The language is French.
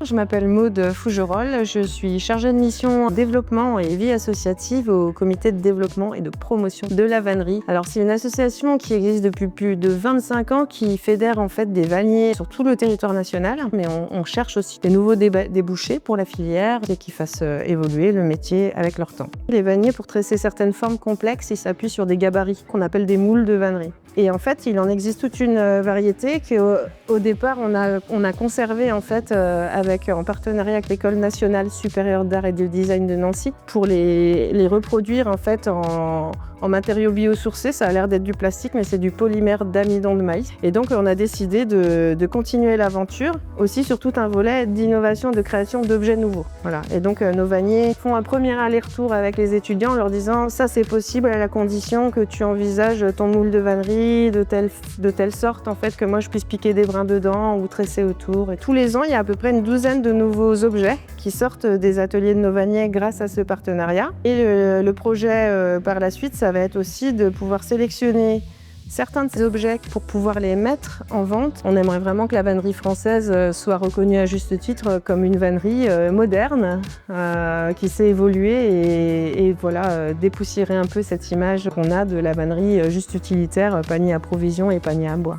Je m'appelle Maude Fougerolles, je suis chargée de mission développement et vie associative au comité de développement et de promotion de la vannerie. Alors c'est une association qui existe depuis plus de 25 ans qui fédère en fait des vanniers sur tout le territoire national, mais on cherche aussi des nouveaux débouchés pour la filière et qui fassent évoluer le métier avec leur temps. Les vanniers, pour tresser certaines formes complexes, ils s'appuient sur des gabarits qu'on appelle des moules de vannerie. Et en fait, il en existe toute une variété qu'au départ, on a conservé en fait en partenariat avec l'École nationale supérieure d'art et de design de Nancy pour les reproduire en fait en matériaux biosourcés. Ça a l'air d'être du plastique, mais c'est du polymère d'amidon de maïs. Et donc, on a décidé de continuer l'aventure aussi sur tout un volet d'innovation, de création d'objets nouveaux. Voilà. Et donc, nos vanniers font un premier aller-retour avec les étudiants en leur disant ça c'est possible à la condition que tu envisages ton moule de vannerie de telle sorte en fait que moi je puisse piquer des brins dedans ou tresser autour. Et tous les ans, il y a à peu près une douzaine de nouveaux objets qui sortent des ateliers de nos vanniers grâce à ce partenariat. Et le projet par la suite, ça va être aussi de pouvoir sélectionner certains de ces objets pour pouvoir les mettre en vente. On aimerait vraiment que la vannerie française soit reconnue à juste titre comme une vannerie moderne qui sait évoluer et voilà, dépoussiérer un peu cette image qu'on a de la vannerie juste utilitaire, panier à provisions et panier à bois.